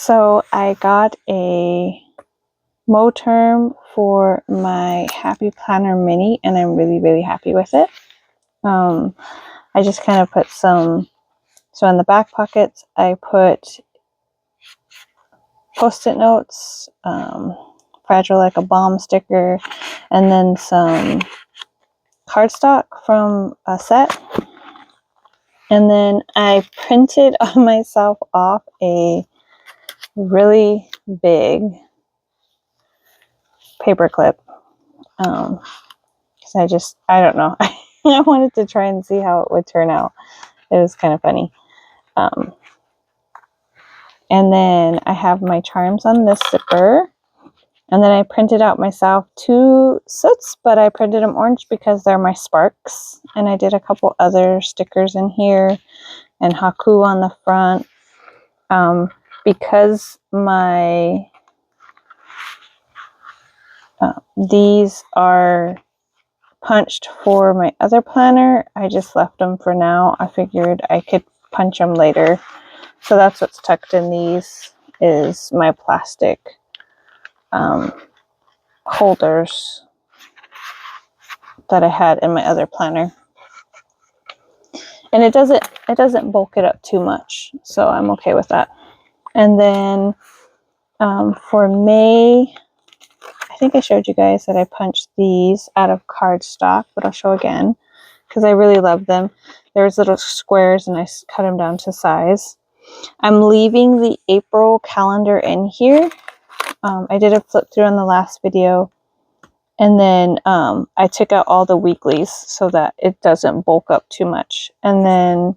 So I got a Moterm for my Happy Planner Mini, and I'm really happy with it. I just kind of put some, so in the back pockets, I put Post-it notes, Fragile Like a Bomb sticker, and then some cardstock from a set. And then I printed on myself off a really big paper clip. Because I don't know. I wanted to try and see how it would turn out. It was kind of funny. And then I have my charms on this zipper. And then I printed out myself 2 soots, but I printed them orange because they're my sparks. And I did a couple other stickers in here and Haku on the front. Because my these are punched for my other planner, I just left them for now. I figured I could punch them later. So that's what's tucked in these, is my plastic holders that I had in my other planner. And it doesn't bulk it up too much, so I'm okay with that. And then for May, I think I showed you guys that I punched these out of cardstock, but I'll show again because I really love them. There's little squares and I cut them down to size. I'm leaving the April calendar in here. I did a flip through in the last video, and then I took out all the weeklies so that it doesn't bulk up too much. And then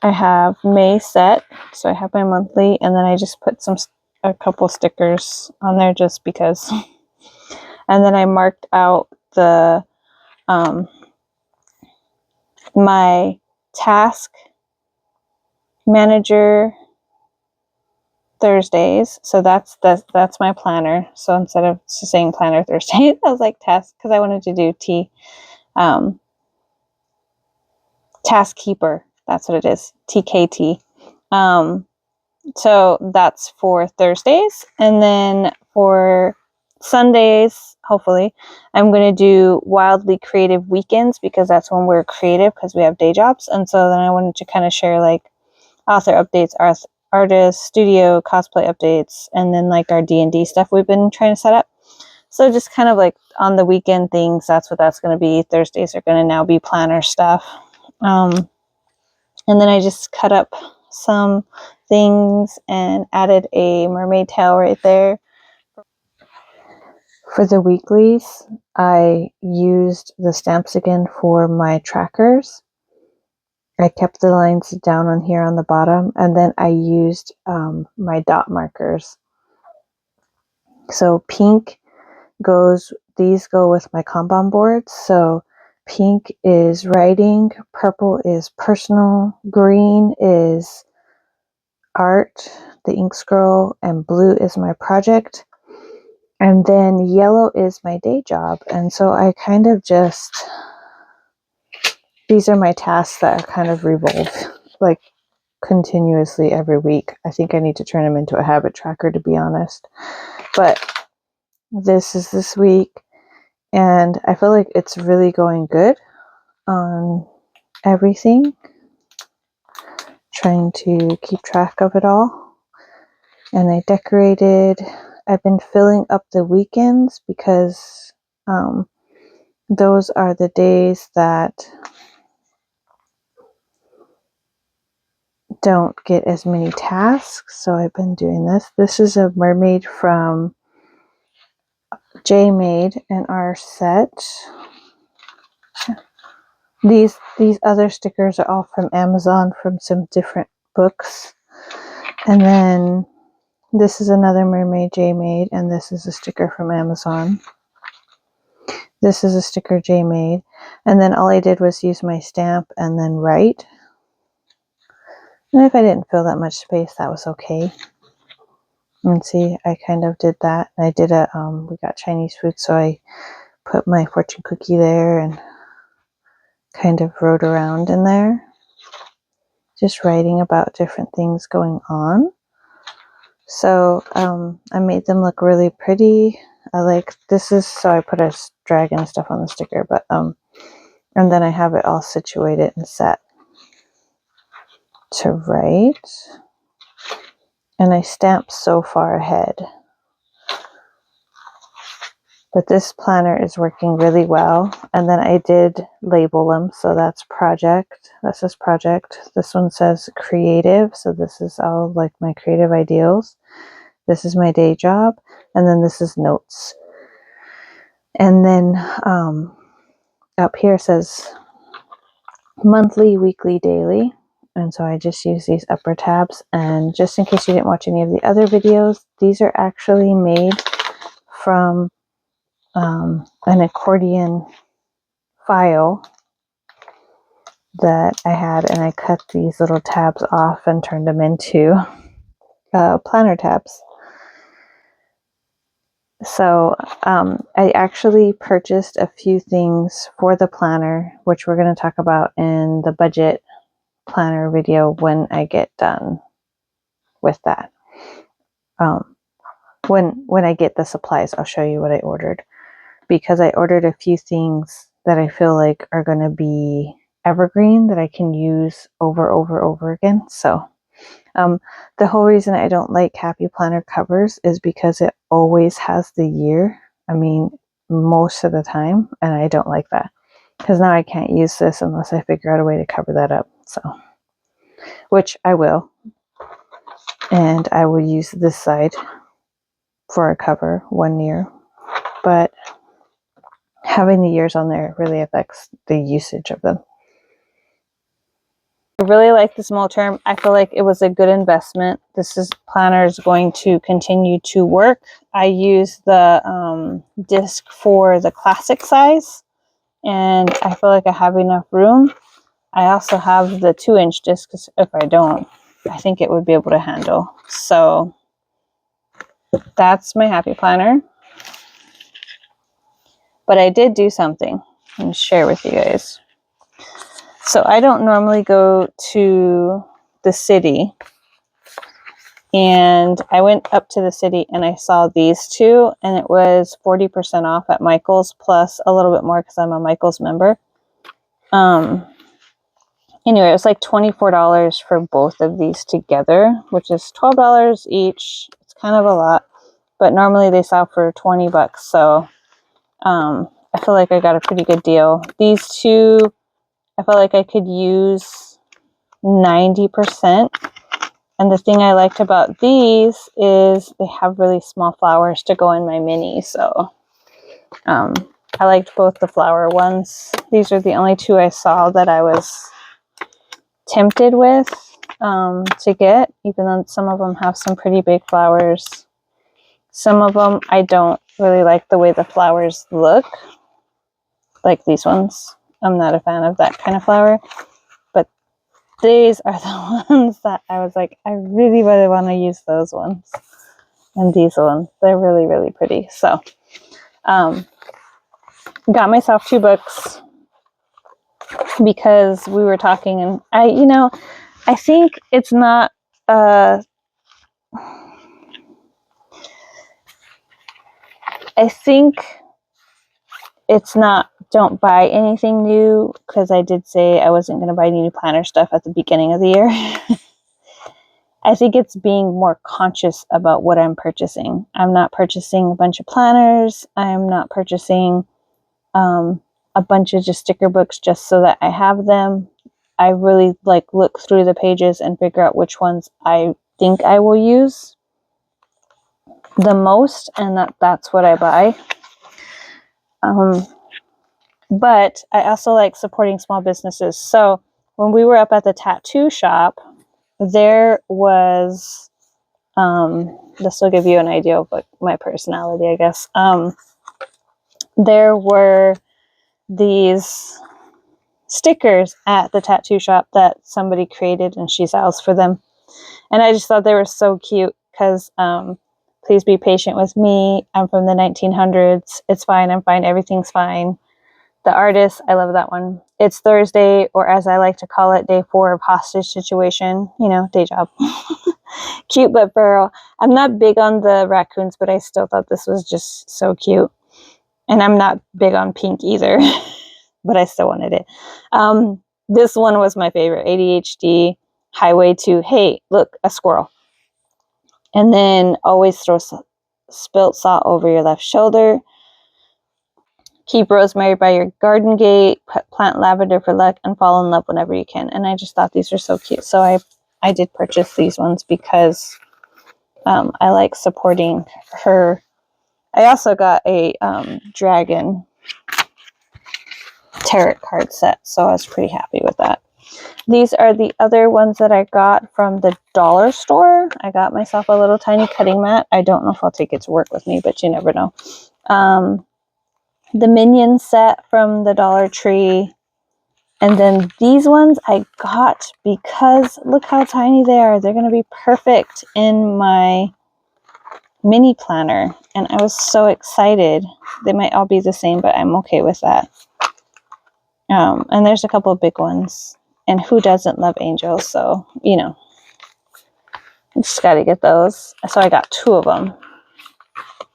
I have May set, so I have my monthly, and then I just put a couple stickers on there just because. And then I marked out the my task manager Thursdays. So that's my planner. So instead of saying planner Thursdays, I was like task, because I wanted to do task keeper. That's what it is. TKT. So that's for Thursdays. And then for Sundays, hopefully, I'm going to do Wildly Creative Weekends, because that's when we're creative because we have day jobs. And so then I wanted to kind of share like author updates, artist, studio, cosplay updates, and then like our D&D stuff we've been trying to set up. So just kind of like on the weekend things, that's what that's going to be. Thursdays are going to now be planner stuff. And then I just cut up some things and added a mermaid tail right there. For the weeklies, I used the stamps again for my trackers. I kept the lines down on here on the bottom, and then I used my dot markers. So pink these go with my Kanban boards. So pink is writing, purple is personal, green is art, the ink scroll, and blue is my project. And then yellow is my day job. And so I kind of these are my tasks that kind of revolve like continuously every week. I think I need to turn them into a habit tracker, to be honest. But this is this week, and I feel like it's really going good on everything. Trying to keep track of it all. And I decorated. I've been filling up the weekends because those are the days that don't get as many tasks. So I've been doing this. This is a mermaid from J Made in our set. These other stickers are all from Amazon from some different books. And then this is another mermaid J Made, and this is a sticker from Amazon. This is a sticker J Made. And then all I did was use my stamp and then write. And if I didn't fill that much space, that was okay. And see, I kind of did that. I did we got Chinese food, so I put my fortune cookie there and kind of wrote around in there. Just writing about different things going on. So I made them look really pretty. I like, this is, so I put a dragon stuff on the sticker, but and then I have it all situated and set to write. And I stamp so far ahead. But this planner is working really well. And then I did label them. So that's project. That says project. This one says creative. So this is all like my creative ideals. This is my day job. And then this is notes. And then up here says monthly, weekly, daily. And so I just use these upper tabs. And just in case you didn't watch any of the other videos, these are actually made from an accordion file that I had, and I cut these little tabs off and turned them into planner tabs. So I actually purchased a few things for the planner, which we're going to talk about in the budget planner video when I get done with that. When I get the supplies, I'll show you what I ordered, because I ordered a few things that I feel like are going to be evergreen that I can use over again. So the whole reason I don't like Happy Planner covers is because it always has the year. I mean, most of the time, and I don't like that, because now I can't use this unless I figure out a way to cover that up. So, which I will, and I will use this side for a cover 1 year, but having the years on there really affects the usage of them. I really like the small term. I feel like it was a good investment. This planner is going to continue to work. I use the disc for the classic size, and I feel like I have enough room. I also have the 2-inch disc, because if I don't, I think it would be able to handle. So that's my Happy Planner. But I did do something I'm going to share with you guys. So I don't normally go to the city, and I went up to the city and I saw these two, and it was 40% off at Michael's, plus a little bit more because I'm a Michael's member. Anyway, it was like $24 for both of these together, which is $12 each. It's kind of a lot, but normally they sell for $20. So I feel like I got a pretty good deal. These two, I felt like I could use 90%. And the thing I liked about these is they have really small flowers to go in my mini. So I liked both the flower ones. These are the only two I saw that I was tempted with to get, even though some of them have some pretty big flowers. Some of them I don't really like the way the flowers look, like these ones. I'm not a fan of that kind of flower, but these are the ones that I was like, I really want to use those ones. And these ones, they're really, really pretty. So got myself 2 books because we were talking, and I think it's not don't buy anything new, because I did say I wasn't going to buy any new planner stuff at the beginning of the year. I think it's being more conscious about what I'm purchasing. I'm not purchasing a bunch of planners. I'm not purchasing a bunch of just sticker books just so that I have them. I really look through the pages and figure out which ones I think I will use the most, and that's what I buy. But I also like supporting small businesses. So when we were up at the tattoo shop, there was, this will give you an idea of my personality, I guess. There were these stickers at the tattoo shop that somebody created, and she sells for them. And I just thought they were so cute, because please be patient with me. I'm from the 1900s. It's fine. I'm fine. Everything's fine. The Artist, I love that one. It's Thursday, or as I like to call it, day 4 of hostage situation. You know, day job. Cute but feral. I'm not big on the raccoons, but I still thought this was just so cute. And I'm not big on pink either, but I still wanted it. This one was my favorite. ADHD, Highway to, hey, look, a squirrel. And then always throw spilt salt over your left shoulder. Keep rosemary by your garden gate. Plant lavender for luck, and fall in love whenever you can. And I just thought these were so cute. So I did purchase these ones because I like supporting her. I also got a dragon tarot card set, so I was pretty happy with that. These are the other ones that I got from the dollar store. I got myself a little tiny cutting mat. I don't know if I'll take it to work with me, but you never know. The Minion set from the Dollar Tree. And then these ones I got because look how tiny they are. They're going to be perfect in my mini planner. And I was so excited. They might all be the same, but I'm okay with that. And there's a couple of big ones. And who doesn't love angels? So, you know, I just got to get those. So I got 2 of them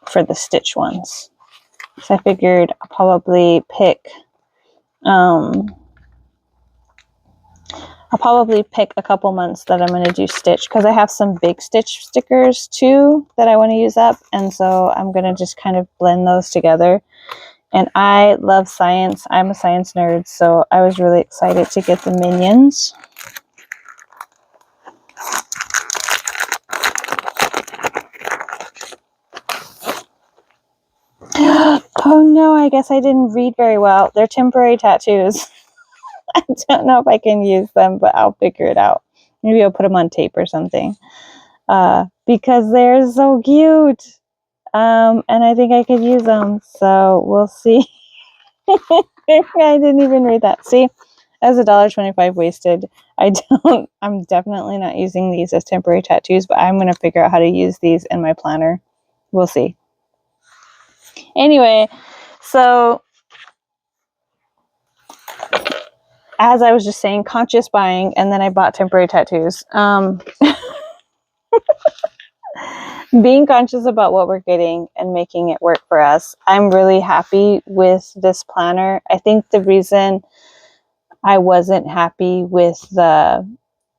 for the Stitch ones. So I figured I'll probably pick a couple months that I'm going to do Stitch, because I have some big Stitch stickers too that I want to use up, and so I'm going to just kind of blend those together. And I love science. I'm a science nerd, so I was really excited to get the Minions. Oh no, I guess I didn't read very well. They're temporary tattoos. I don't know if I can use them, but I'll figure it out. Maybe I'll put them on tape or something. Because they're so cute. And I think I could use them. So we'll see. I didn't even read that. See, as $1.25 wasted. I'm definitely not using these as temporary tattoos, but I'm going to figure out how to use these in my planner. We'll see. Anyway, so as I was just saying, conscious buying, and then I bought temporary tattoos. Being conscious about what we're getting and making it work for us. I'm really happy with this planner. I think the reason I wasn't happy with the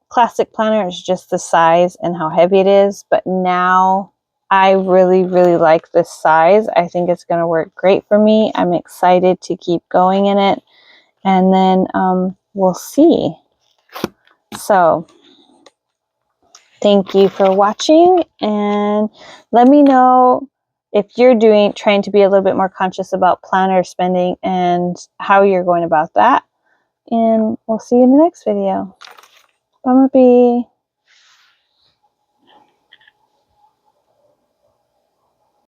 classic planner is just the size and how heavy it is. But now I really, really like this size. I think it's going to work great for me. I'm excited to keep going in it. And then we'll see. So thank you for watching, and let me know if you're trying to be a little bit more conscious about planner spending and how you're going about that. And we'll see you in the next video. Bye, Bye.